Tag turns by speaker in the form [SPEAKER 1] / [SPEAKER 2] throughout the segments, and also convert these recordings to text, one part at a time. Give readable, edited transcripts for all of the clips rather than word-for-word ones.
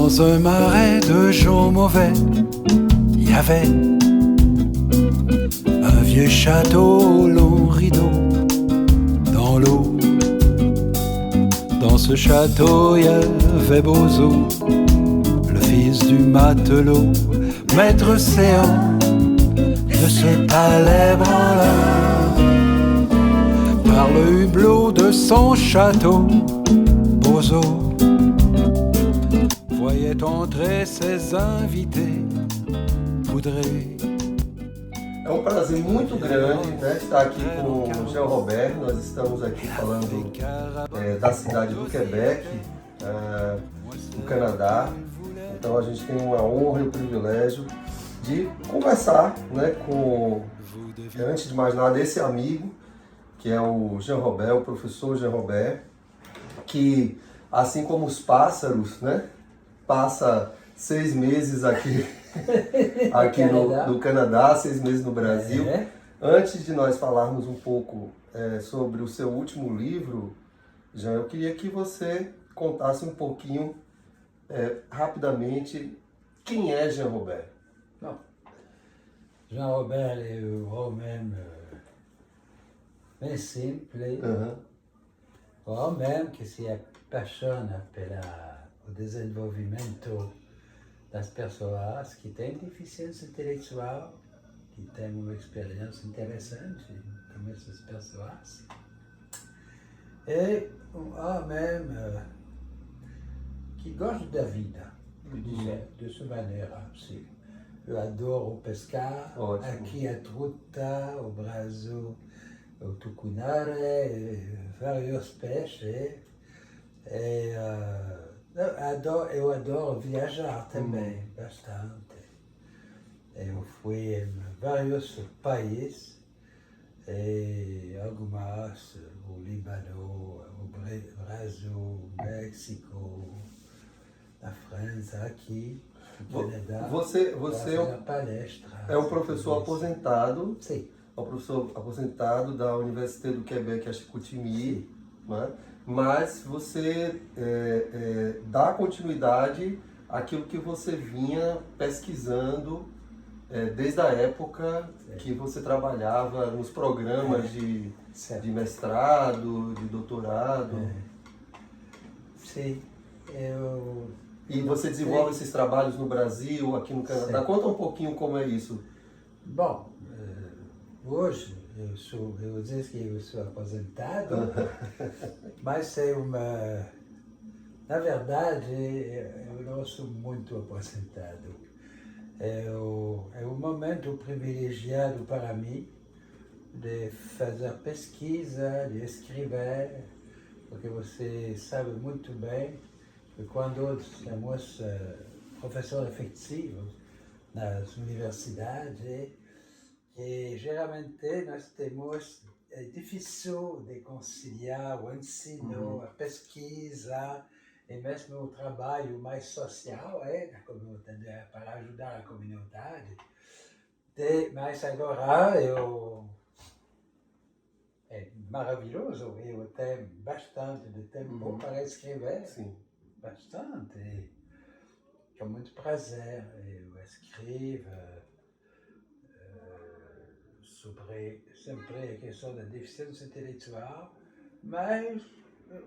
[SPEAKER 1] Dans un marais de gens mauvais, il y avait un vieux château aux longs rideaux dans l'eau. Dans ce château, il y avait Bozo, le fils du matelot, maître séant de ce palais branleur. Par le hublot de son château, Bozo voyait entrer ses invités poudrés.
[SPEAKER 2] É um prazer muito grande, né, estar aqui com o Jean Robert. Nós estamos aqui falando da cidade do Quebec, no Canadá. Então a gente tem uma honra e o privilégio de conversar, né, com, antes de mais nada, esse amigo, que é o Jean Robert, o professor Jean Robert, que, assim como os pássaros, né, passa 6 meses aqui no Canadá, 6 meses no Brasil. Antes de nós falarmos um pouco sobre o seu último livro, Jean, eu queria que você contasse um pouquinho, rapidamente, quem é Jean Robert?
[SPEAKER 3] Não. Jean Robert é um homem bem simples, um homem que se apaixona pelo desenvolvimento das pessoas que têm deficiência intelectual, que têm uma experiência interessante com essas pessoas. É um homem que gosta da vida, eu dizer, dessa maneira. Sim. Eu adoro pescar, aqui a truta, o braço, o tucunaré, vários peixes. Eu adoro viajar também, bastante. Eu fui em vários países, algumas, o Líbano, o Brasil, o México, a França, aqui, no Canadá.
[SPEAKER 2] Você
[SPEAKER 3] palestra,
[SPEAKER 2] é um professor aposentado.
[SPEAKER 3] Sim.
[SPEAKER 2] É um professor aposentado da Universidade do Quebec, a Chicoutimi, né? Mas você dá continuidade àquilo que você vinha pesquisando desde a época que você trabalhava nos programas de mestrado, de doutorado.
[SPEAKER 3] Sim.
[SPEAKER 2] E você desenvolve esses trabalhos no Brasil, aqui no Canadá. Conta um pouquinho como é isso.
[SPEAKER 3] Bom, hoje eu disse que eu sou aposentado, mas na verdade, eu não sou muito aposentado. É um momento privilegiado para mim de fazer pesquisa, de escrever, porque você sabe muito bem que quando somos professores efetivos nas universidades, e geralmente nós temos, é difícil de conciliar o ensino, a pesquisa e mesmo o trabalho mais social, para ajudar a comunidade. Mas agora é maravilhoso, eu tenho bastante de tempo para escrever.
[SPEAKER 2] Sim.
[SPEAKER 3] Bastante. Com muito prazer, eu escrevo sobre sempre a questão da deficiência intelectual, mas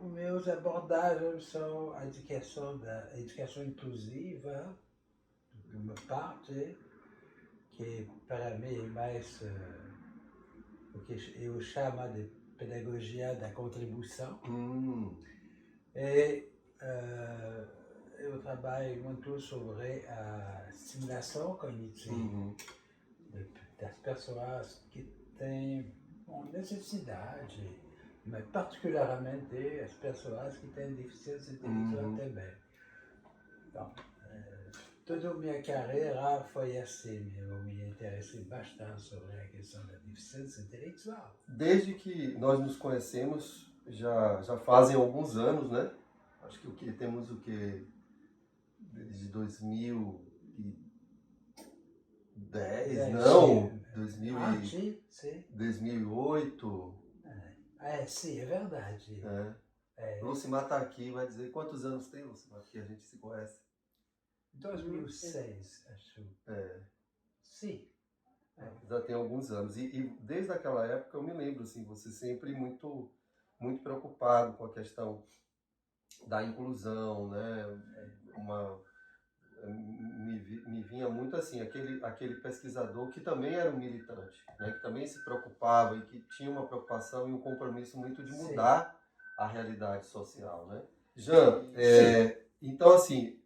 [SPEAKER 3] os meus abordagens são a educação inclusiva, de uma parte, que para mim é mais o que eu chamo de pedagogia da contribuição. E eu trabalho muito sobre a estimulação cognitiva das pessoas que têm necessidade, mas particularmente as pessoas que têm deficiência intelectual também. Então, toda a minha carreira foi assim, eu me interessei bastante sobre a questão da deficiência intelectual.
[SPEAKER 2] Desde que nós nos conhecemos, já fazem alguns anos, né? Acho que temos desde 2010, não? 2008.
[SPEAKER 3] Sim, é verdade.
[SPEAKER 2] Lucimar está aqui, vai dizer quantos anos tem, Lucimar, que a gente se conhece?
[SPEAKER 3] 2006, acho. Sim.
[SPEAKER 2] Já tem alguns anos. E desde aquela época eu me lembro, assim, você sempre muito, muito preocupado com a questão da inclusão, né? Me vinha muito assim, aquele pesquisador que também era um militante, né? Que também se preocupava e que tinha uma preocupação e um compromisso muito de mudar a realidade social, né? Jean, então assim,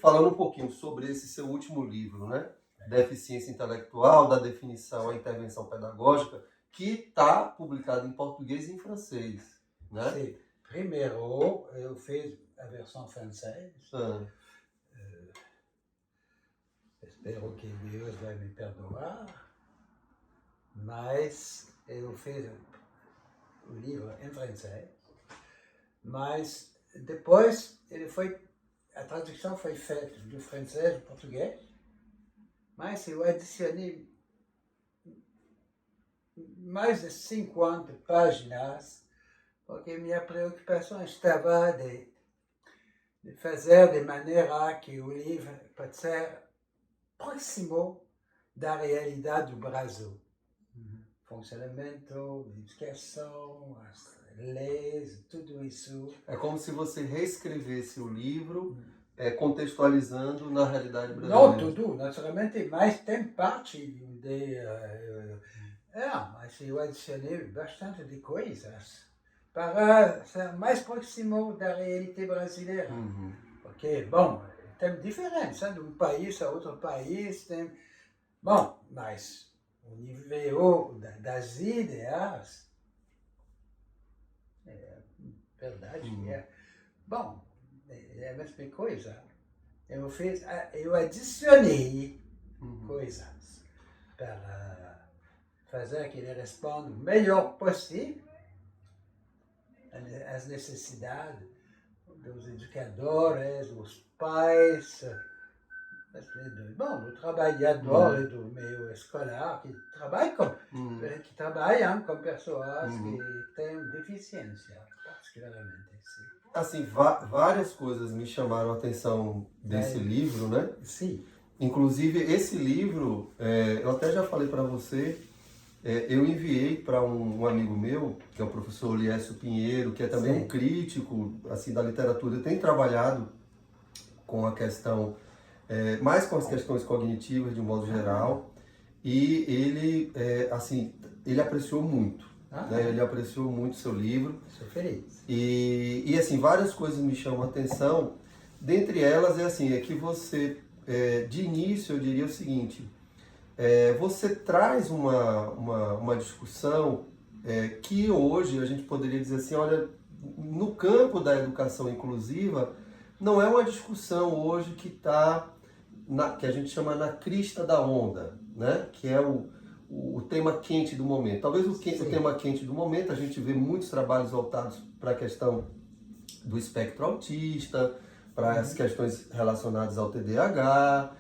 [SPEAKER 2] falando um pouquinho sobre esse seu último livro, né? Deficiência intelectual, da definição à intervenção pedagógica, que está publicado em português e em francês, né?
[SPEAKER 3] Sim. Primeiro, eu fiz a versão francesa. Espero que Deus vai me perdoar, mas eu fiz o livro em francês, mas depois a tradução foi feita do francês para o português, mas eu adicionei mais de 50 páginas, porque minha preocupação estava de fazer de maneira que o livro pode ser próximo da realidade do Brasil. Funcionamento, educação, as leis, tudo isso.
[SPEAKER 2] É como se você reescrevesse o livro contextualizando na realidade brasileira.
[SPEAKER 3] Não tudo, naturalmente, mas tem parte de... mas eu adicionei bastante de coisas para ser mais próximo da realidade brasileira. Porque, bom, tem diferença de um país a outro país. Bom, mas o nível das ideias é verdade. Bom, é a mesma coisa. Eu adicionei coisas para fazer que ele responda o melhor possível às necessidades dos educadores, dos pais, do trabalhador e do meio escolar que trabalham com pessoas que têm deficiência, particularmente. Sim.
[SPEAKER 2] Assim, várias coisas me chamaram a atenção desse livro, né?
[SPEAKER 3] Sim.
[SPEAKER 2] Inclusive, esse livro, eu até já falei para você, eu enviei para um amigo meu, que é o professor Liécio Pinheiro, que é também um crítico assim, da literatura, tem trabalhado com a questão, mais com as questões cognitivas de um modo geral, e ele, ele apreciou muito. Ele apreciou muito o seu livro.
[SPEAKER 3] Sou feliz.
[SPEAKER 2] E assim, várias coisas me chamam a atenção. Dentre elas é que você, de início, eu diria o seguinte: você traz uma discussão que hoje a gente poderia dizer assim, olha, no campo da educação inclusiva, não é uma discussão hoje que está, que a gente chama na crista da onda, né? Que é o tema quente do momento. Talvez o tema quente do momento, a gente vê muitos trabalhos voltados para a questão do espectro autista, para as questões relacionadas ao TDAH,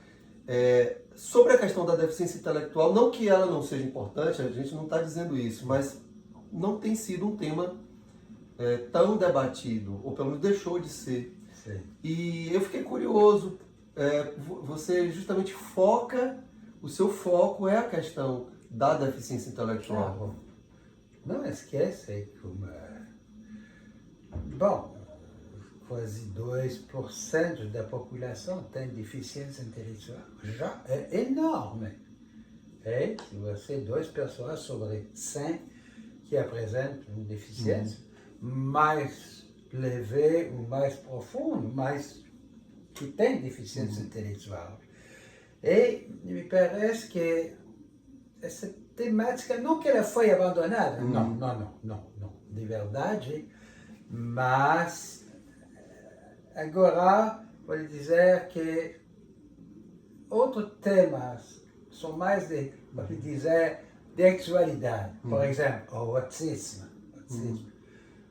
[SPEAKER 2] sobre a questão da deficiência intelectual, não que ela não seja importante, a gente não está dizendo isso, mas não tem sido um tema tão debatido, ou pelo menos deixou de ser.
[SPEAKER 3] Sim.
[SPEAKER 2] E eu fiquei curioso, você justamente o seu foco é a questão da deficiência intelectual.
[SPEAKER 3] Claro. Não esquece como... Bom, quase 2% da população tem deficiência intelectual. Já é enorme. Se você 2 pessoas sobre 100 que apresentam uma deficiência, mais leve ou mais profundo, mais que tem deficiência intelectual. E me parece que essa temática, não que ela foi abandonada, não, de verdade, mas agora vou dizer que outros temas são mais de atualidade. Por exemplo, o autismo.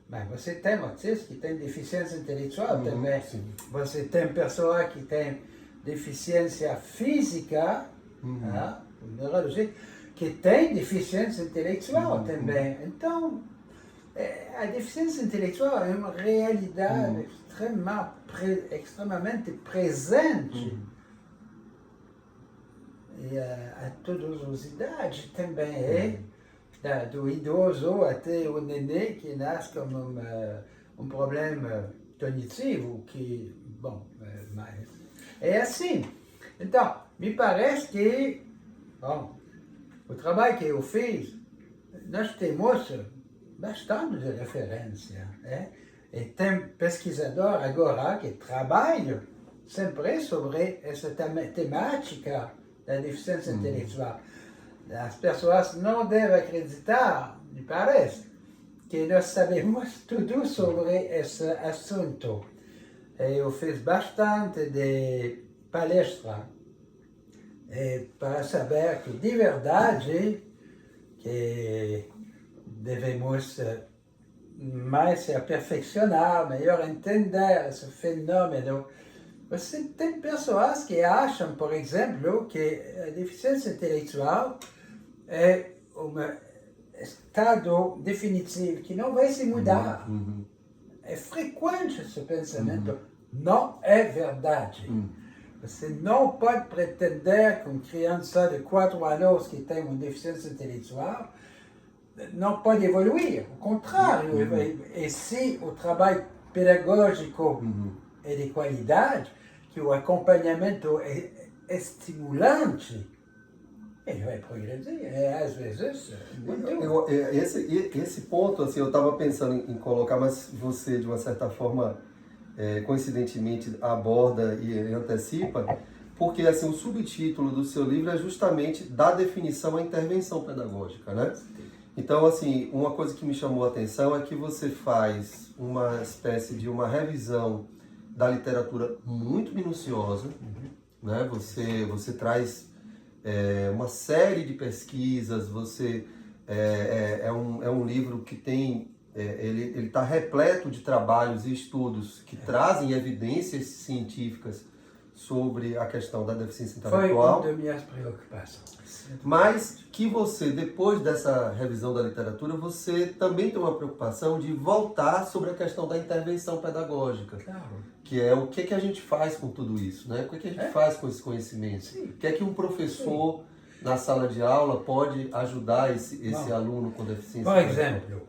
[SPEAKER 3] Mas você tem autismo que tem deficiência intelectual também. Você tem pessoa que tem deficiência física, neurologia, que tem deficiência intelectual também. Então, A deficiência intelectual é uma realidade extremamente presente. E a todas as idades também do idoso até o nenê que nasce com um problema cognitivo que, bom, mas é assim. Então, me parece que, bom, o trabalho que eu fiz, nós temos bastante de referência. E tem pesquisador agora que trabalham sempre sobre essa temática da deficiência intelectual. As pessoas não devem acreditar, me parece, que nós sabemos tudo sobre esse assunto. Eu fiz bastante de palestras para saber que, de verdade, que devemos mais se aperfeiçoar, melhor entender esse fenômeno. Você tem pessoas que acham, por exemplo, que a deficiência intelectual é um estado definitivo que não vai se mudar. É frequente esse pensamento. Não é verdade. Você não pode pretender que uma criança de 4 anos que tem uma deficiência intelectual não pode evoluir. Ao contrário, e se o trabalho pedagógico é de qualidade, que o acompanhamento é estimulante, ele vai progredir. Às vezes, muito.
[SPEAKER 2] Esse ponto, assim, eu estava pensando em colocar, mas você, de uma certa forma, coincidentemente, aborda e antecipa, porque assim, o subtítulo do seu livro é justamente da definição à intervenção pedagógica, né? Então, assim, uma coisa que me chamou a atenção é que você faz uma espécie de uma revisão da literatura muito minuciosa, né? Você traz uma série de pesquisas, é um livro que tem, ele está repleto de trabalhos e estudos que trazem evidências científicas sobre a questão da deficiência intelectual.
[SPEAKER 3] Foi uma das minhas preocupações.
[SPEAKER 2] Mas que você, depois dessa revisão da literatura, você também tem uma preocupação de voltar sobre a questão da intervenção pedagógica.
[SPEAKER 3] Claro.
[SPEAKER 2] Que é o que a gente faz com tudo isso, né? O que a gente faz com esse conhecimento?
[SPEAKER 3] Sim.
[SPEAKER 2] O que é que um professor na sala de aula pode ajudar esse aluno com deficiência
[SPEAKER 3] Por
[SPEAKER 2] intelectual?
[SPEAKER 3] exemplo,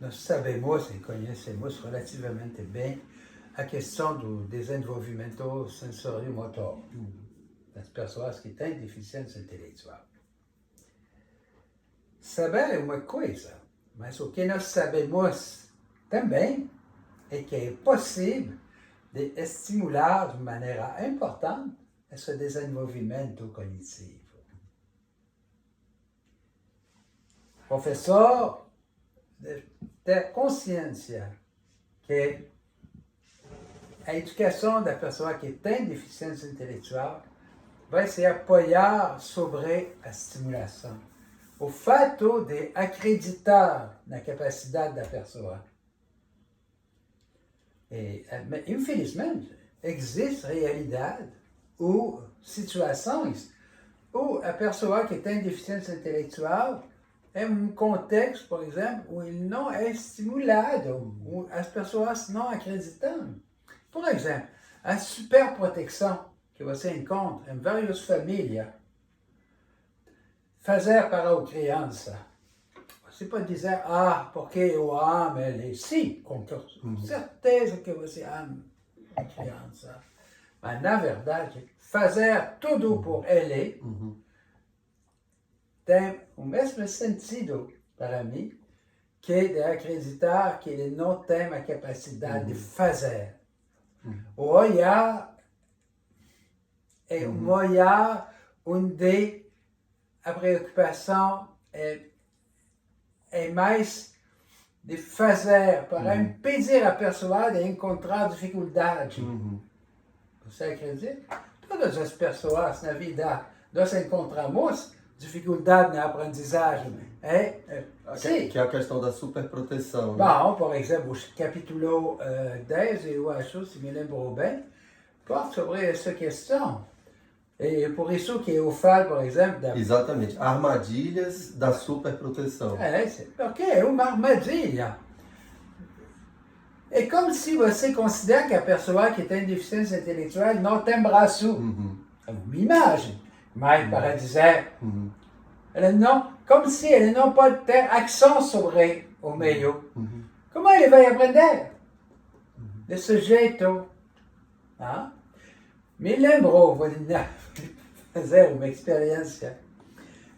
[SPEAKER 3] nós sabemos e conhecemos relativamente bem a questão do desenvolvimento sensório-motor das pessoas que têm deficiência intelectual. Saber é uma coisa, mas o que nós sabemos também é que é possível de estimular de maneira importante esse desenvolvimento cognitivo. O professor deve ter consciência que a educação da pessoa que tem deficiência intelectual vai se apoiar sobre a estimulação. O fato de acreditar na capacidade da pessoa. Infelizmente, existem realidades ou situações où a pessoa que tem deficiência intelectual é um contexto, por exemplo, où ele não é estimulado, où as pessoas não acreditam. Por exemplo, a superproteção que você encontra em várias famílias, fazer para a criança. Você pode dizer, porque eu amo ele. Sim, com certeza que você ama a criança. Mas, na verdade, fazer tudo por ele tem o mesmo sentido para mim que de acreditar que ele não tem a capacidade de fazer. O olhar é um olhar onde a preocupação é mais de fazer para impedir a pessoa de encontrar dificuldade. Você acredita? Todas as pessoas na vida nós encontramos dificuldade na aprendizagem. Sim.
[SPEAKER 2] Que é a questão da superproteção. Né?
[SPEAKER 3] Bom, por exemplo, o capítulo 10, eu acho, se me lembro bem, porta sobre essa questão. E por isso que eu falo, por exemplo...
[SPEAKER 2] Exatamente, armadilhas da superproteção.
[SPEAKER 3] Porque é uma armadilha. É como se você considera que a pessoa que tem deficiência intelectual não tem braço. É uma imagem, mas para dizer, ela não, como se ele não pode ter ação sobre o meio. Como ele vai aprender? Desse jeito. Ah? Me lembrou, vou fazer uma experiência.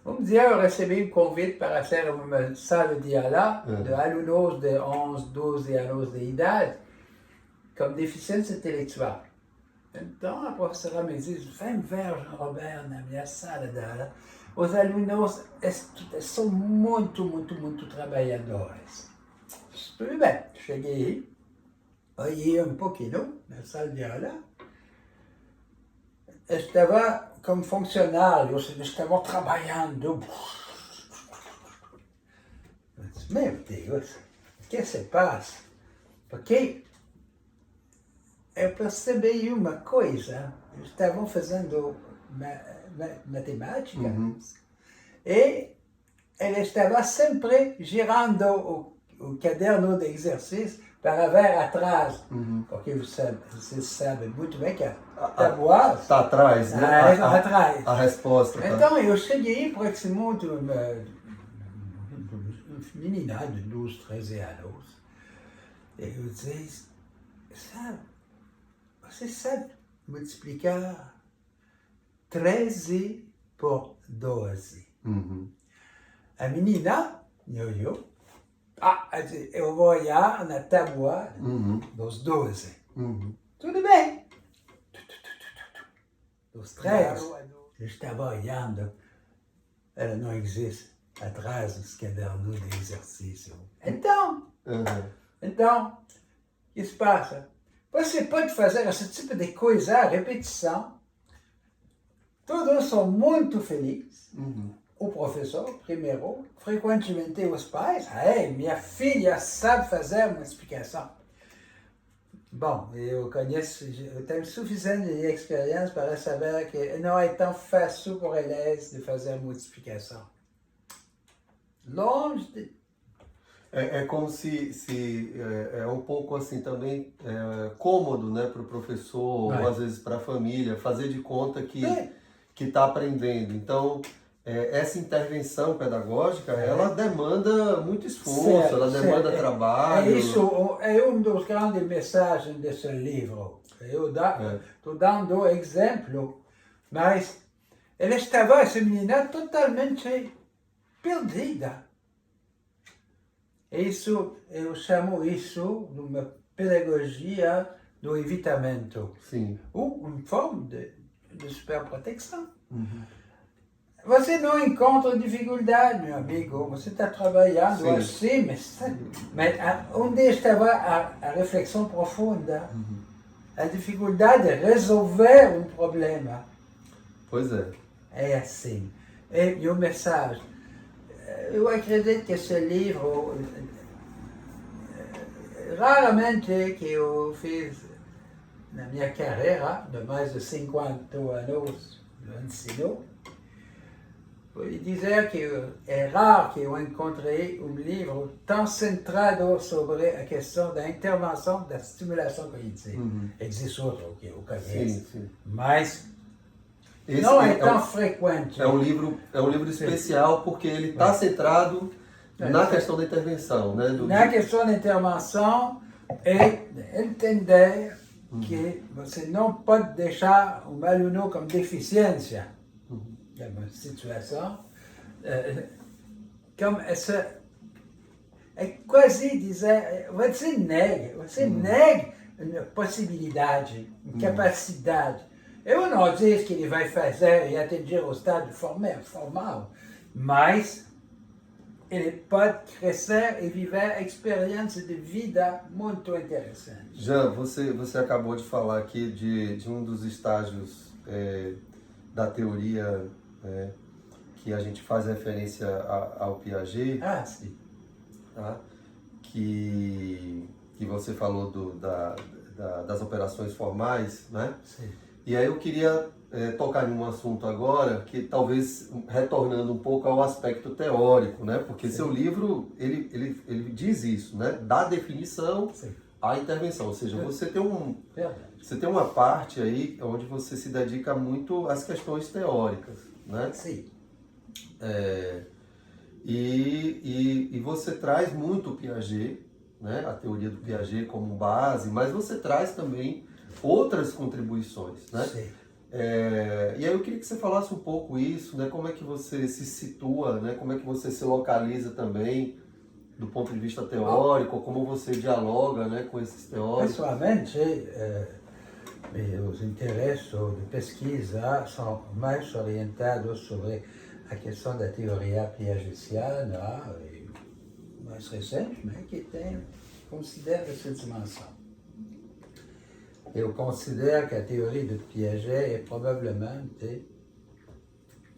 [SPEAKER 3] Um dia eu recebi um convite para fazer uma sala de aula de alunos de 11, 12 anos de idade com deficiência intelectual. Então a professora me disse, vem ver Robert na minha sala de aula. Os alunos são muito trabalhadores. Tudo bem, cheguei, olhei um pouquinho na sala de aula. Estava como funcionário, eles estavam trabalhando. Meu Deus, o que se passa? Porque eu percebi uma coisa, eles estavam fazendo matemática e ele estava sempre girando o caderno de exercício para ver atrás, porque você sabe muito bem que a tábua
[SPEAKER 2] está atrás, né?
[SPEAKER 3] Atrás.
[SPEAKER 2] A resposta. Tá?
[SPEAKER 3] Então eu cheguei próximo de uma menina de 12, 13 anos e eu disse, você sabe multiplicar 13 por 12? A menina me olhou. Eu vou olhar na tábua dos 12. Tudo bem. Dos 13. Eu estava olhando. Ela não existe atrás dos cadernos de exercício. Então, o que se passa? Você pode fazer esse tipo de coisa, a repetição. Todos são muito felizes. O professor, primeiro, frequentemente os pais, minha filha sabe fazer uma explicação. Bom, eu tenho suficiente experiência para saber que não é tão fácil para eles de fazer uma explicação. Longe de...
[SPEAKER 2] É como se é um pouco assim também cômodo, né, para o professor, ou às vezes para a família, fazer de conta que está aprendendo. Então, essa intervenção pedagógica, ela demanda muito esforço, ela demanda trabalho.
[SPEAKER 3] Isso é uma das grandes mensagens desse livro. Eu estou dando exemplo, mas essa menina totalmente perdida. Eu chamo isso de uma pedagogia do evitamento.
[SPEAKER 2] Sim.
[SPEAKER 3] Ou uma forma de superproteção. Você não encontra dificuldade, meu amigo. Você está trabalhando assim, mas onde estava a reflexão profunda? A dificuldade de resolver um problema.
[SPEAKER 2] Pois é.
[SPEAKER 3] É assim. E o mensagem. Eu acredito que esse livro, raramente que eu fiz na minha carreira, de mais de 50 anos de ensino, vou dizer que é raro que eu encontrei um livro tão centrado sobre a questão da intervenção da estimulação cognitiva. Existe outro que eu conheço, mas esse não é tão frequente.
[SPEAKER 2] É um livro especial porque ele está centrado na questão da intervenção. Né?
[SPEAKER 3] Na questão da intervenção é entender que você não pode deixar um aluno com deficiência. É uma situação como essa. É quase dizer, você nega uma possibilidade, uma capacidade. Eu não digo que ele vai fazer e atingir o estado formal, mas ele pode crescer e viver experiências de vida muito interessantes.
[SPEAKER 2] Jean, você acabou de falar aqui de um dos estágios da teoria que a gente faz referência ao Piaget.
[SPEAKER 3] Sim.
[SPEAKER 2] Tá? Que você falou das operações formais, né?
[SPEAKER 3] Sim.
[SPEAKER 2] E aí eu queria tocar em um assunto agora, que talvez retornando um pouco ao aspecto teórico, né? Porque seu livro, ele diz isso, né? Dá definição à intervenção, ou seja, você tem
[SPEAKER 3] Verdade.
[SPEAKER 2] você tem uma parte aí onde você se dedica muito às questões teóricas, né?
[SPEAKER 3] Sim.
[SPEAKER 2] E você traz muito o Piaget, né? A teoria do Piaget como base, mas você traz também outras contribuições, né?
[SPEAKER 3] Sim.
[SPEAKER 2] E aí eu queria que você falasse um pouco isso, né? Como é que você se situa, né? Como é que você se localiza também do ponto de vista teórico, como você dialoga, né, com esses teóricos?
[SPEAKER 3] Pessoalmente, meus interesses de pesquisa são mais orientados sobre a questão da teoria piagetiana, e mais recente, mas que considera essa dimensão. Eu considero que a teoria de Piaget é provavelmente,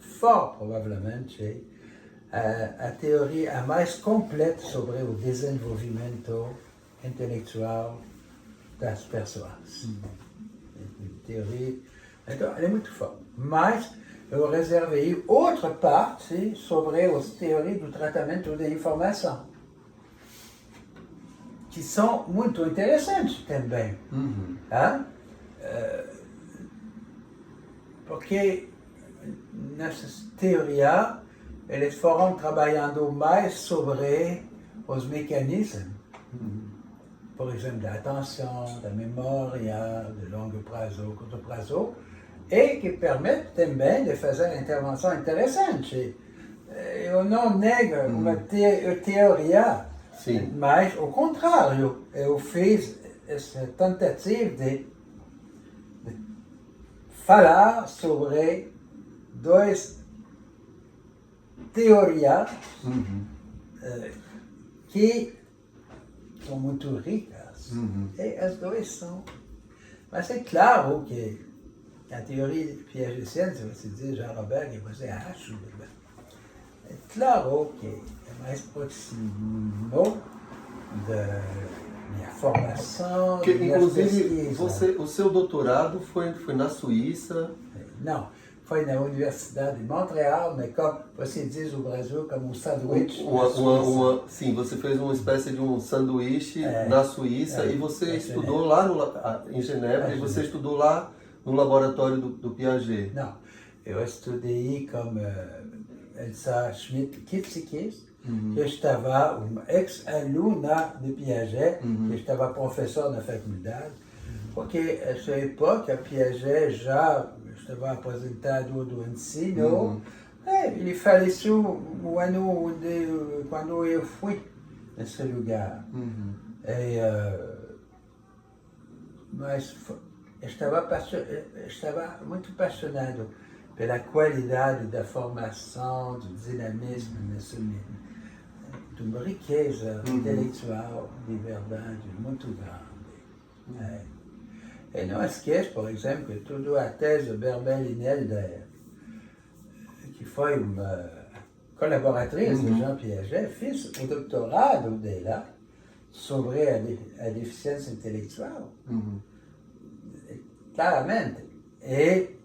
[SPEAKER 3] fort provavelmente, a teoria a mais completa sobre o desenvolvimento intelectual das pessoas. Teoria, então, ela é muito forte. Mas eu reservei outra parte sobre as teorias do tratamento da informação, que são muito interessantes também. Porque nessas teorias eles foram trabalhando mais sobre os mecanismos, por exemplo, da atenção, da memória, de longo prazo, curto prazo, e que permite também de fazer intervenção interessante. Eu não nego uma teoria,
[SPEAKER 2] Sim.
[SPEAKER 3] mas, ao contrário, eu fiz essa tentativa de falar sobre duas teorias que são muito ricas. E as duas são. Mas é claro que a teoria piagetiana, se você diz Jean Robert, que você acha, é claro que é mais próximo da minha formação,
[SPEAKER 2] Que,
[SPEAKER 3] minhas
[SPEAKER 2] inclusive,
[SPEAKER 3] pesquisas.
[SPEAKER 2] o seu doutorado foi na Suíça.
[SPEAKER 3] Não, foi na Universidade de Montreal, mas como você diz o Brasil como um sanduíche na Suíça.
[SPEAKER 2] Sim, você fez uma espécie de um sanduíche na Suíça e você estudou lá em Genebra, e você estudou lá no laboratório do Piaget.
[SPEAKER 3] Não, eu estudei como Elsa Schmidt-Kitsikis, que estava uma ex-aluna de Piaget, que estava professor na faculdade, porque nessa época Piaget já estava aposentado do ensino. Ele faleceu o ano quando eu fui nesse lugar. Mas estava muito apaixonado pela qualidade da formação, do dinamismo nesse meio, de uma riqueza intelectual de verdade muito grande. E não esqueça, por exemplo, que toda a tese de Berbel Inelder, que foi uma colaboratriz de Jean Piaget, fez o doutorado dela sobre a deficiência intelectual. Claramente. E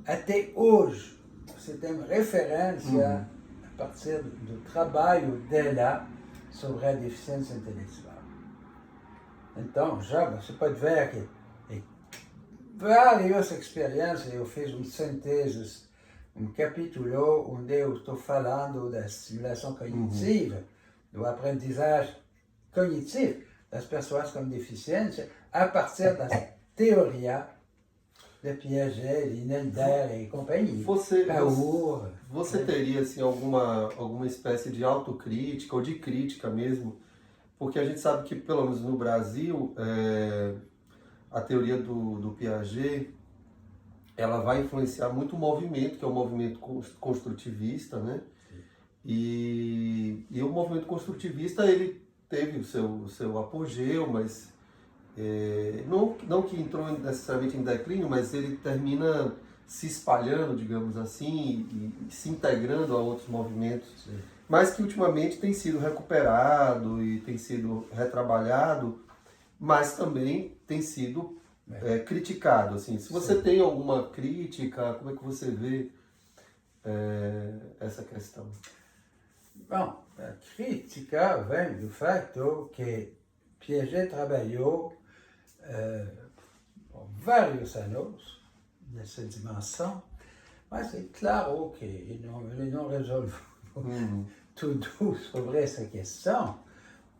[SPEAKER 3] até hoje, você tem referência a partir do trabalho dela sobre a deficiência intelectual. Então, já você pode ver que várias experiências, eu fiz uma síntese, um capítulo onde eu estou falando da estimulação cognitiva, do aprendizagem cognitivo das pessoas com deficiência, a partir da teoria de Piaget, de Nelder e companhia.
[SPEAKER 2] Você teria assim, alguma espécie de autocrítica ou de crítica mesmo? Porque a gente sabe que, pelo menos no Brasil, a teoria do Piaget, ela vai influenciar muito o movimento, que é o movimento construtivista, né? E o movimento construtivista, ele teve o seu apogeu, mas não que entrou necessariamente em declínio, mas ele termina se espalhando, digamos assim, e se integrando a outros movimentos. Sim. Mas que ultimamente tem sido recuperado e tem sido retrabalhado, mas também tem sido criticado. Assim. Se você tem alguma crítica, como é que você vê essa questão?
[SPEAKER 3] Bom, a crítica vem do fato que Piaget trabalhou por vários anos nessa dimensão, mas é claro que ele não resolve tudo sobre essa questão.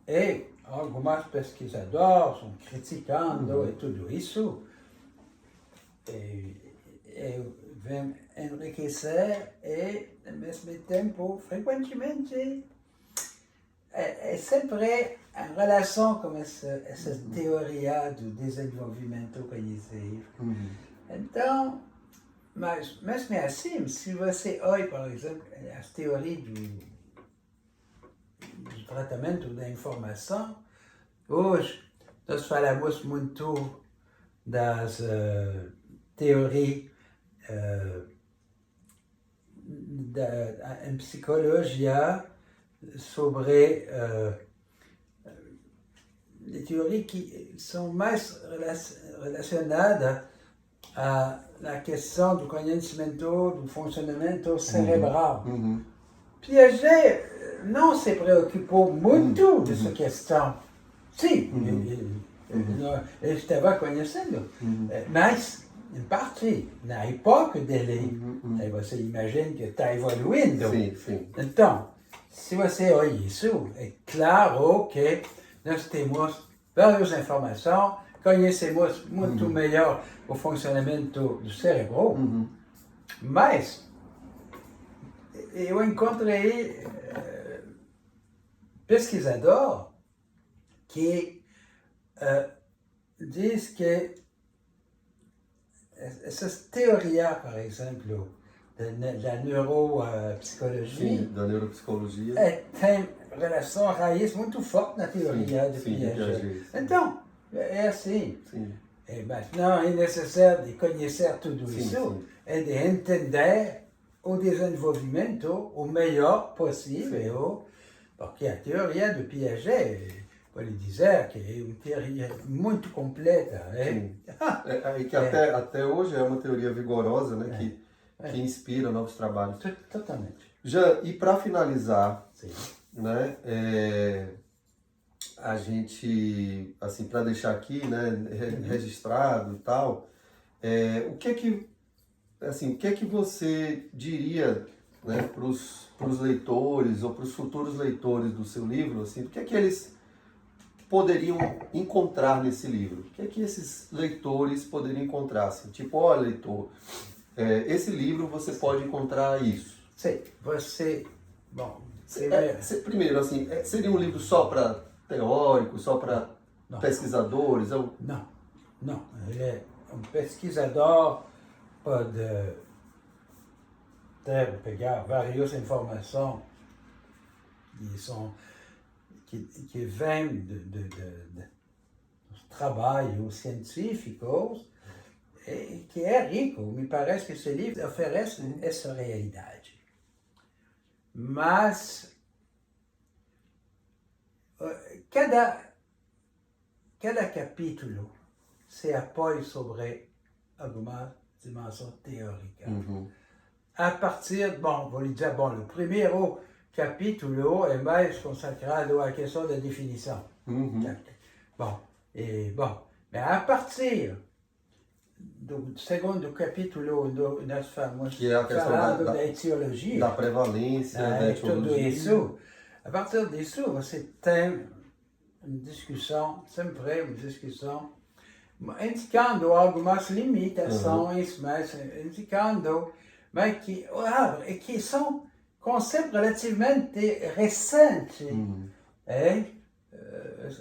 [SPEAKER 3] E alguns pesquisadores estão criticando e tudo isso. E vem enriquecer e, ao mesmo tempo, frequentemente, é sempre em relação com essa teoria do desenvolvimento cognitivo. Então, mas mesmo assim, se você olha, por exemplo, as teorias do tratamento da informação, hoje nós falamos muito das teorias em psicologia sobre teorias que são mais relacionadas à questão do conhecimento, do funcionamento cerebral. Piaget não se preocupou muito dessa questão. Sim, ele estava conhecendo, mas, em parte, na época dele, aí você imagina que está evoluindo.
[SPEAKER 2] Sim.
[SPEAKER 3] Então, se você olha isso, é claro que nós temos várias informações, conhecemos muito melhor o funcionamento do cérebro, mas eu encontrei pesquisador que diz que essas teorias, por exemplo, da neuropsicologia,
[SPEAKER 2] da neuropsicologia,
[SPEAKER 3] tem relação, raiz muito forte na teoria de Piaget. Então, é assim. Mas não é necessário de conhecer tudo isso, é de entender o desenvolvimento o melhor possível, porque a teoria de Piaget, pode dizer que é uma teoria muito completa.
[SPEAKER 2] E que até hoje é uma teoria vigorosa, né, que inspira novos trabalhos.
[SPEAKER 3] Totalmente.
[SPEAKER 2] Jean, e para finalizar, né, a gente, assim, para deixar aqui, né, registrado e tal, o que é que você diria, né, para os leitores ou para os futuros leitores do seu livro, assim, o que é que eles poderiam encontrar nesse livro? O que é que esses leitores poderiam encontrar? Assim, tipo, olha, leitor, esse livro você pode encontrar isso.
[SPEAKER 3] Sim, você... Bom...
[SPEAKER 2] primeiro, assim, seria um livro só para teóricos, só para pesquisadores?
[SPEAKER 3] Não. Ele é um pesquisador, pode pegar várias informações que vêm dos trabalhos científicos e que é rico. Me parece que esse livro oferece essa realidade. Mas cada capítulo se apoia sobre alguma dimensão teórica. A partir, vou lhe dizer, o primeiro capítulo é mais consacrado à questão da definição. Mas a partir do segundo capítulo, nós estamos falando da etiologia.
[SPEAKER 2] Da prevalência, da etiologia.
[SPEAKER 3] Tudo isso. A partir disso, você tem uma discussão, sempre uma discussão, indicando algumas limitações, mas indicando que são conceitos relativamente recentes.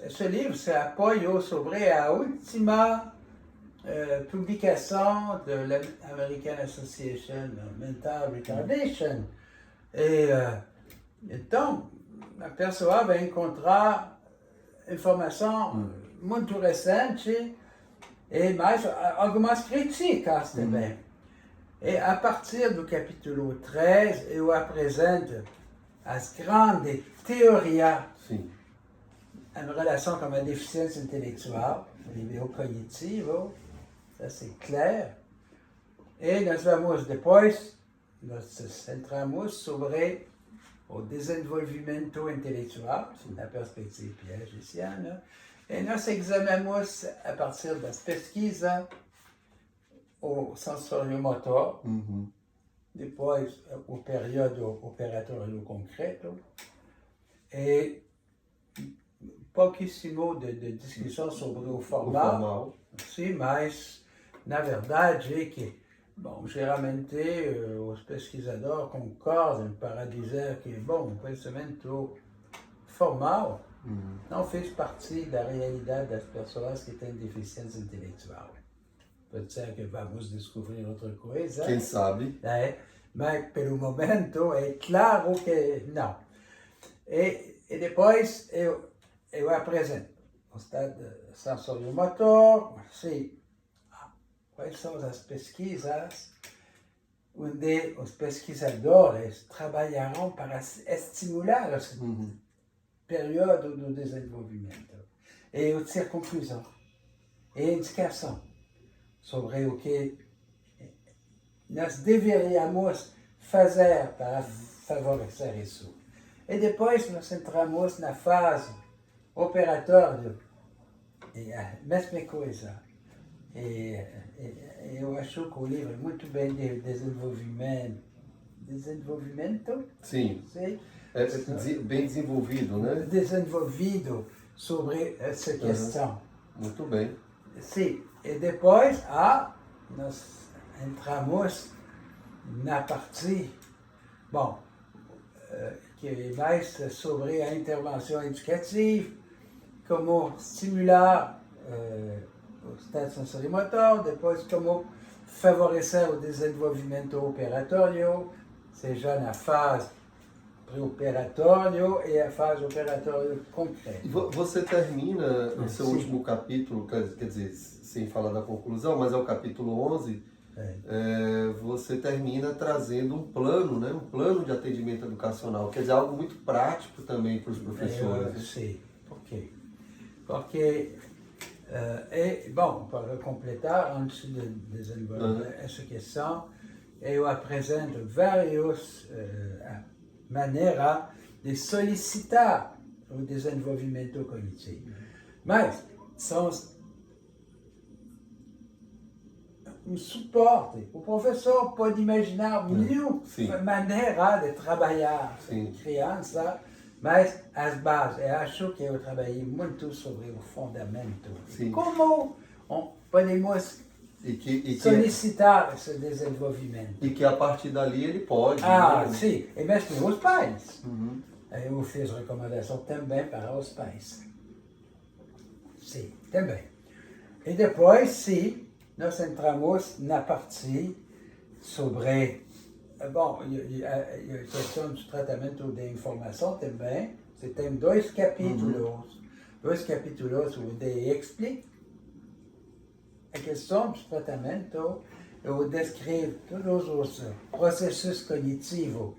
[SPEAKER 3] Esse livro se apoia sobre a última publicação da American Association of Mental Retardation. Então, a pessoa vai encontrar informação muito recente e mais algumas críticas também. E a partir do capítulo 3, eu apresento as grandes teorias em relação com a deficiência intelectual, a nível cognitivo, ça c'est clair. E nós vamos depois, nós centramos sobre o desenvolvimento intelectual, na perspectiva piagetiana, e nós examinamos, a partir das pesquisas, o sensório-motor, depois o período operatório concreto, e pouquíssimo de discussão sobre o formal. Sim, mas na verdade é que, bom, geralmente os pesquisadores concordam para dizer que, bom, o pensamento formal não fez parte da realidade das pessoas que têm deficiência intelectual. Pode ser que vamos descobrir outra coisa.
[SPEAKER 2] Quem sabe?
[SPEAKER 3] Mas pelo momento é claro que não. E depois eu apresento o estado sensório-motor, quais são as pesquisas onde os pesquisadores trabalharão para estimular esse período do desenvolvimento. E eu tiro conclusão e indicação sobre o que nós deveríamos fazer para favorecer isso. E depois nós entramos na fase operatória, e a mesma coisa. E eu acho que o livro é muito bem de desenvolvimento.
[SPEAKER 2] Sim.
[SPEAKER 3] Sim?
[SPEAKER 2] É bem desenvolvido, né?
[SPEAKER 3] Desenvolvido sobre essa questão.
[SPEAKER 2] Muito bem.
[SPEAKER 3] Sim. E depois, nós entramos na parte, bom, que é mais sobre a intervenção educativa, como estimular o estado sensório-motor, depois como favorecer o desenvolvimento operatório, seja na fase pré-operatório e a fase operatória concreta.
[SPEAKER 2] Você termina o seu último capítulo, quer dizer, sem falar da conclusão, mas é o capítulo 11, você termina trazendo um plano, né? Um plano de atendimento educacional, quer dizer, algo muito prático também para os professores.
[SPEAKER 3] Sim, por quê? Porque, bom, para completar, antes de desenvolver essa questão, eu apresento várias maneiras de solicitar o desenvolvimento cognitivo. Mas são um suporte. O professor pode imaginar mil maneiras de trabalhar com criança, mas as bases, eu acho que eu trabalhei muito sobre o fundamento. Como podemos solicitar esse desenvolvimento.
[SPEAKER 2] E que a partir dali ele pode.
[SPEAKER 3] Sim, e mesmo os pais. Eu fiz recomendação também para os pais. Sim, também. E depois, sim, nós entramos na parte sobre, bom, a questão do tratamento de informação também. Você tem dois capítulos onde explica a questão do tratamento. Eu descrevo todos os processos cognitivos,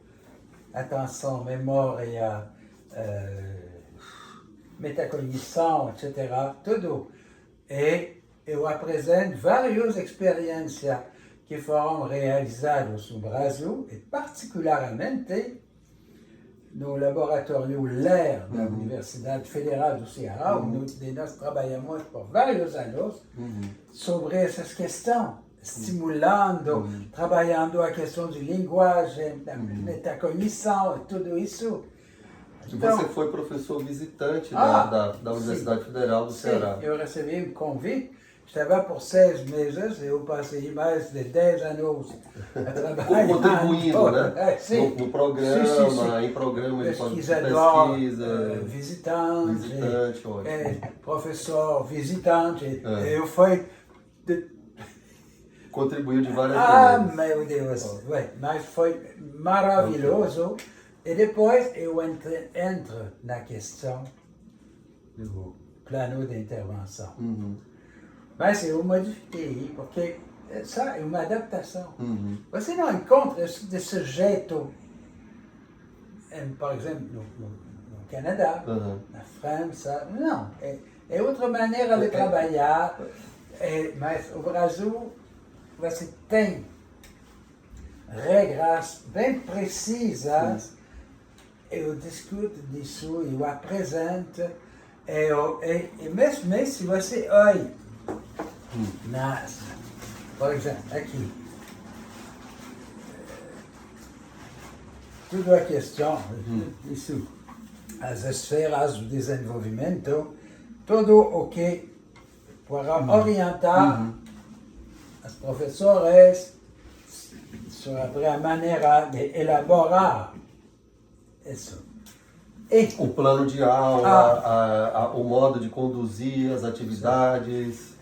[SPEAKER 3] atenção, memória, metacognição, etc. Tudo. E eu apresento várias experiências que foram realizadas no Brasil, e particularmente no laboratório LER da Universidade Federal do Ceará, onde nós trabalhamos por vários anos sobre essas questões, estimulando, trabalhando a questão de linguagem, da metacognição, tudo isso.
[SPEAKER 2] Então, você foi professor visitante da Universidade Federal do Ceará.
[SPEAKER 3] Eu recebi um convite, estava por 6 meses, eu passei mais de 10 anos a trabalhar.
[SPEAKER 2] Contribuindo, né? No programa, em programas de pesquisa.
[SPEAKER 3] Visitante, professor visitante. Eu fui...
[SPEAKER 2] Contribuiu de várias maneiras.
[SPEAKER 3] Meu Deus! Mas foi maravilhoso. E depois eu entro na questão do plano de intervenção. Mas eu modifiquei, porque isso é uma adaptação. Você não encontra desse jeito, por exemplo, no Canadá, na França. Não, é outra maneira de trabalhar. Mas o Brasil, você tem regras bem precisas eu discuto disso, eu apresento, e mesmo se você olha, por exemplo, aqui, tudo a questão, isso, as esferas do desenvolvimento, tudo o que para orientar os professores sobre a maneira de elaborar isso. E
[SPEAKER 2] O plano de aula, o modo de conduzir as atividades.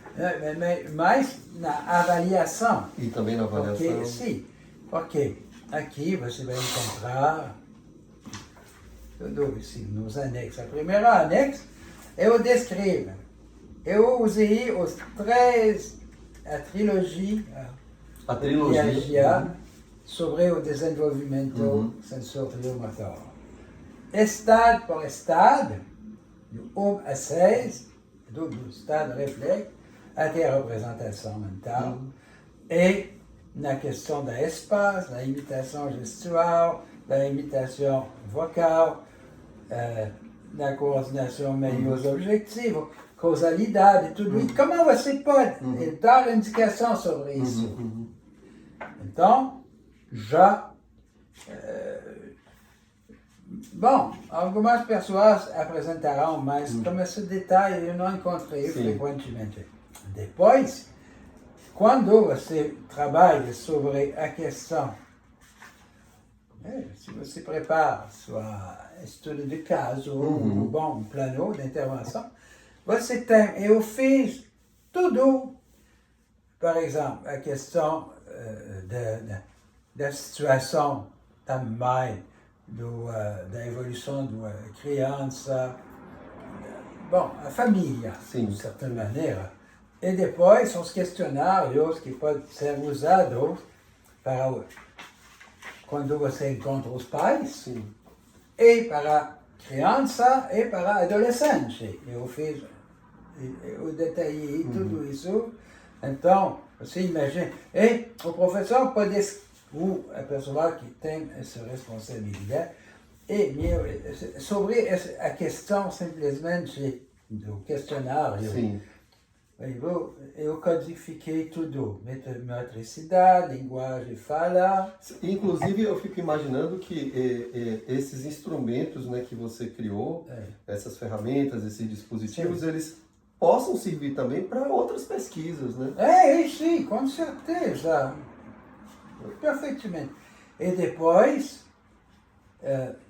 [SPEAKER 3] mas na avaliação.
[SPEAKER 2] E também na avaliação.
[SPEAKER 3] Porque aqui você vai encontrar tudo isso nos anexos. A primeira anexo, eu descrevo. Eu usei a trilogia sobre o desenvolvimento sensorial-motor. Estado por estado, do 1 a 6, do estado reflexo até a representação mental, e na questão da espaço, da imitação gestual, da imitação vocal, da coordenação meios objetivos, causalidade, tudo isso. Como você pode dar indicação sobre isso? Então, já... bom, algumas pessoas apresentarão, mas como esse detalhe eu não encontrei frequentemente. Depois, quando você trabalha sobre a questão, se você prepara sua estudo de caso, um plano de intervenção, você tem, eu fiz tudo, por exemplo, a questão da situação também, da evolução da criança, a família, de certa maneira. E depois, os questionários que podem ser usados para quando você encontra os pais, e para a criança e para a adolescente. Eu detalhei tudo isso. Então, você imagina. E o professor pode, ou a pessoa que tem essa responsabilidade, sobre a questão simplesmente do questionário. Eu codifiquei tudo, metricidade, linguagem, fala.
[SPEAKER 2] Inclusive, eu fico imaginando que esses instrumentos, né, que você criou, essas ferramentas, esses dispositivos, eles possam servir também para outras pesquisas, né?
[SPEAKER 3] Sim, com certeza. Perfeitamente. E depois,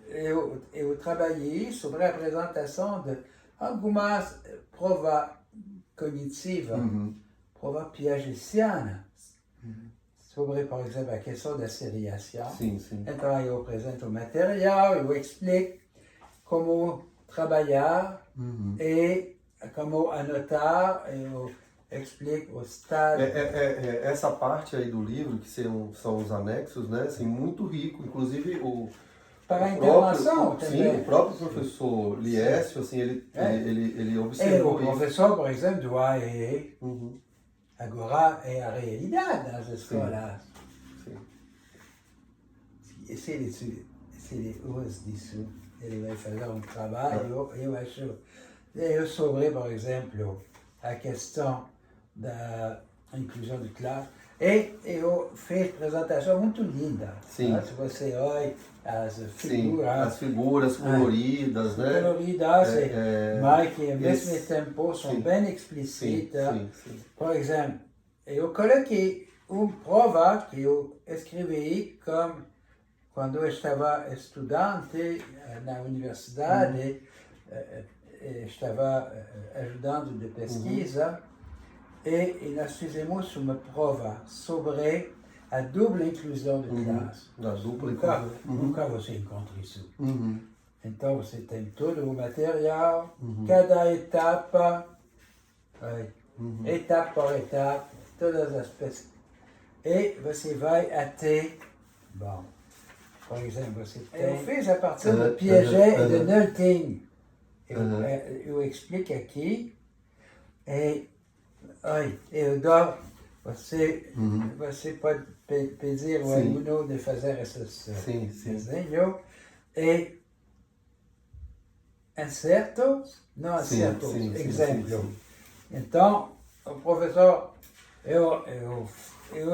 [SPEAKER 3] eu trabalhei sobre a apresentação de algumas provas cognitiva, prova piagetiana, sobre, por exemplo, a questão da seriação. Então, eu apresento o material, eu explico como trabalhar e como anotar, eu explico o estado.
[SPEAKER 2] Essa parte aí do livro, que são os anexos, né, assim, muito rico, inclusive
[SPEAKER 3] para a intervenção
[SPEAKER 2] também. O próprio professor Liécio, assim, ele observou
[SPEAKER 3] isso. O professor, por exemplo, do AEE, agora é a realidade nas escolas. E se ele usa disso, ele vai fazer um trabalho, eu acho. Sobre, por exemplo, a questão da inclusão de classe. E eu fiz apresentação muito linda. Se você olha as
[SPEAKER 2] figuras coloridas, né?
[SPEAKER 3] Coloridas, mas que ao mesmo tempo são bem explícitas. Por exemplo, eu coloquei uma prova que eu escrevi como quando eu estava estudante na universidade, estava ajudando de pesquisa. E nós fizemos uma prova sobre a dupla inclusão de classe. Nunca você encontra isso. Então você tem todo o material, cada etapa, etapa por etapa, todas as pesquisas. E você vai até, por exemplo, você tem... Eu fiz a partir de Piaget e de Nelting. Eu explico aqui. Eu dou, você pode pedir ao aluno de fazer esses desenhos e acertos, não acertos,
[SPEAKER 2] sim,
[SPEAKER 3] exemplo.
[SPEAKER 2] sim.
[SPEAKER 3] Então, o professor, eu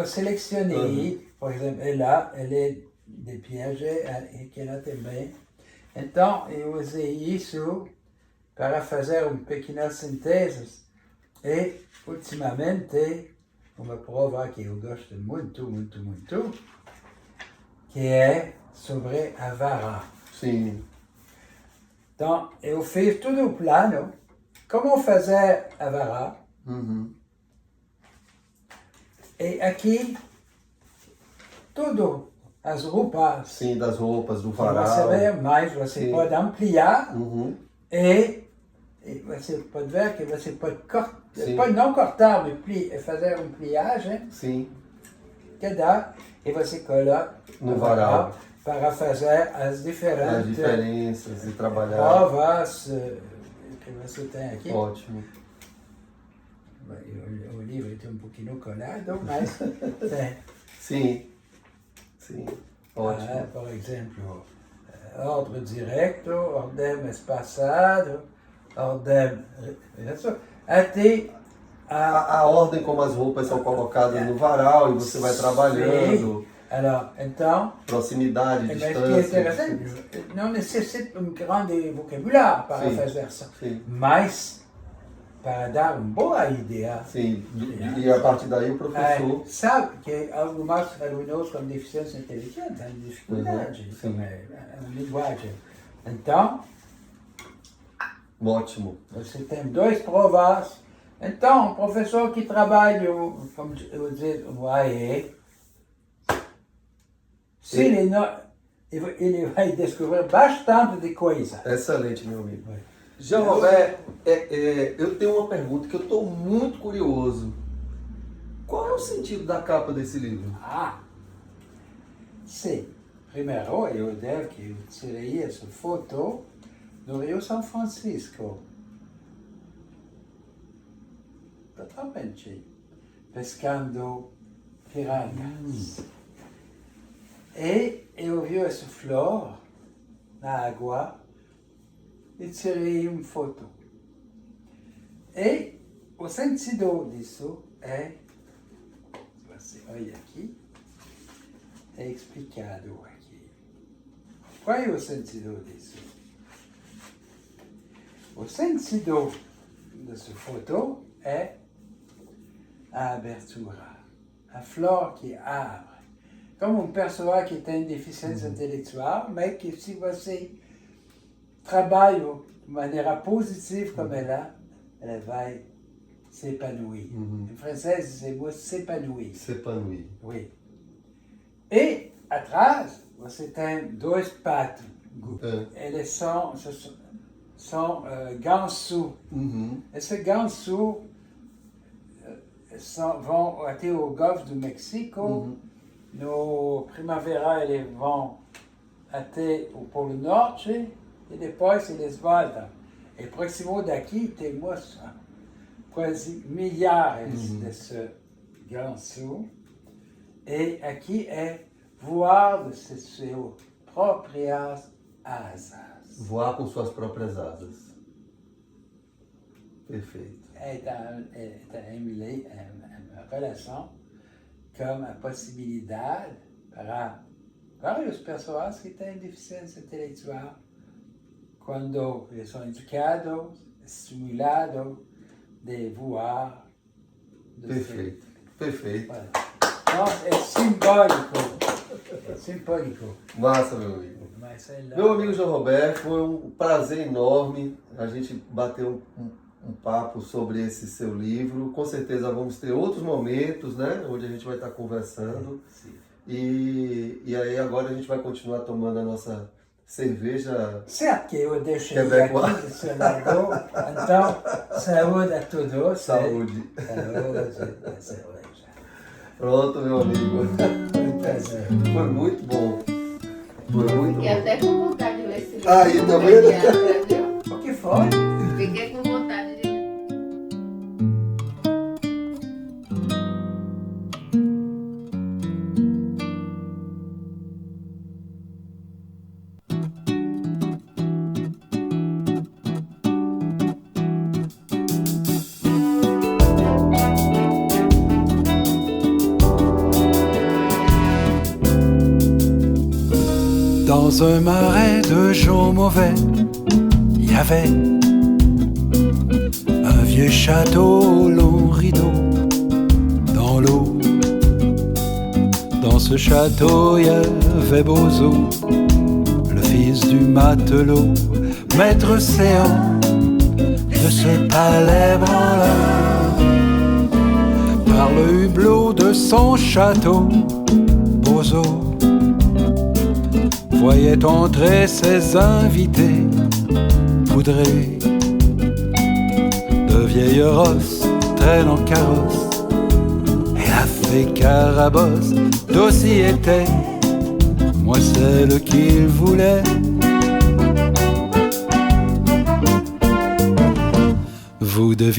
[SPEAKER 3] selecionei, por exemplo, ela é de Piaget, que ela também. Então, eu usei isso para fazer uma pequena síntese e, ultimamente, uma prova que eu gosto muito, que é sobre a vara.
[SPEAKER 2] Sim.
[SPEAKER 3] Então, eu fiz todo o plano, como fazer a vara. E aqui, tudo, as roupas.
[SPEAKER 2] Sim, das roupas, do
[SPEAKER 3] Que
[SPEAKER 2] varal.
[SPEAKER 3] você vê mais, você
[SPEAKER 2] Sim.
[SPEAKER 3] pode ampliar
[SPEAKER 2] E
[SPEAKER 3] você pode ver que você pode cortar,
[SPEAKER 2] Sim.
[SPEAKER 3] pode não cortar, mas fazer uma pliagem
[SPEAKER 2] Sim.
[SPEAKER 3] que dá e você coloca
[SPEAKER 2] No varal.
[SPEAKER 3] Para fazer as
[SPEAKER 2] As
[SPEAKER 3] diferentes
[SPEAKER 2] diferenças e trabalhar.
[SPEAKER 3] provas que você tem aqui.
[SPEAKER 2] Ótimo.
[SPEAKER 3] O livro está um pouquinho colado, mas tem.
[SPEAKER 2] Sim. Sim. Ótimo.
[SPEAKER 3] Por exemplo, ordem direto, ordem espaçado, ordem... Até
[SPEAKER 2] A ordem como as roupas são colocadas no varal e você vai trabalhando.
[SPEAKER 3] Sim. Alors, então,
[SPEAKER 2] Proximidade,
[SPEAKER 3] mas que é
[SPEAKER 2] distância.
[SPEAKER 3] interessante, não necessita um grande vocabulário para
[SPEAKER 2] Sim.
[SPEAKER 3] fazer isso,
[SPEAKER 2] Sim.
[SPEAKER 3] mas para dar uma boa ideia.
[SPEAKER 2] Sim. E a partir daí o professor.
[SPEAKER 3] Sabe que alguns alunos com deficiência intelectual têm dificuldade com a linguagem. Então,
[SPEAKER 2] Ótimo.
[SPEAKER 3] você tem 2 provas. Então, o professor que trabalha, como eu disse, o AE, ele vai descobrir bastante de coisa.
[SPEAKER 2] Excelente, meu amigo. Jean Robert, eu tenho uma pergunta que eu estou muito curioso. Qual é o sentido da capa desse livro?
[SPEAKER 3] Sim. Primeiro, eu devo que eu tirei essa foto no Rio São Francisco. Totalmente. Pescando piranhas. E eu vi essa flor na água e tirei uma foto. E o sentido disso é, você olha aqui, é explicado aqui. Qual é o sentido disso? O sentido dessa foto é a abertura, a flor que abre. Como uma pessoa que tem deficiência intelectual, mas que se você trabalha de maneira positiva como ela vai se épanouir. Em francês, dizemos s'épanouir.
[SPEAKER 2] S'épanouir.
[SPEAKER 3] Oui. E atrás, você tem 2 patos. Eles são ganso. Esse ganso vão até o Golfo do México. No primavera, eles vão até o Polo Norte e depois eles voltam. E próximo daqui temos quase milhares desses gansos. E aqui é voar de suas próprias asas.
[SPEAKER 2] Voar com suas próprias asas. Perfeito.
[SPEAKER 3] É uma relação com a possibilidade para várias pessoas que têm deficiência intelectual, quando eles são educados, estimulados de voar.
[SPEAKER 2] Perfeito. Perfeito.
[SPEAKER 3] Então, é simbólico. É simbólico.
[SPEAKER 2] Massa, meu amigo.
[SPEAKER 3] Mas é lá.
[SPEAKER 2] Meu amigo Jean Robert, foi um prazer enorme a gente bater um papo sobre esse seu livro. Com certeza vamos ter outros momentos, né? Onde a gente vai estar conversando.
[SPEAKER 3] Sim.
[SPEAKER 2] E aí agora a gente vai continuar tomando a nossa cerveja.
[SPEAKER 3] Certo que eu deixei
[SPEAKER 2] Quebec.
[SPEAKER 3] aqui do seu lado. Então, saúde a todos.
[SPEAKER 2] Saúde.
[SPEAKER 3] Saúde.
[SPEAKER 2] Pronto, meu amigo.
[SPEAKER 3] Foi um prazer.
[SPEAKER 2] Foi muito bom. Foi muito
[SPEAKER 4] Fiquei
[SPEAKER 2] bom.
[SPEAKER 4] até com vontade de ler esse livro.
[SPEAKER 2] Aí, tá vendo?
[SPEAKER 4] Viu?
[SPEAKER 3] O que foi?
[SPEAKER 4] Fiquei com vontade de
[SPEAKER 1] Dans un marais de gens mauvais, il y avait un vieux château au long rideau dans l'eau. Dans ce château, il y avait Bozo, le fils du matelot, maître séant de ce palais branleur. Par le hublot de son château, Bozo voyait entrer ses invités poudrés de vieilles rosses traînent en carrosse. Et la fée Carabosse d'aussi était, moi celle qu'il voulait. Vous devinez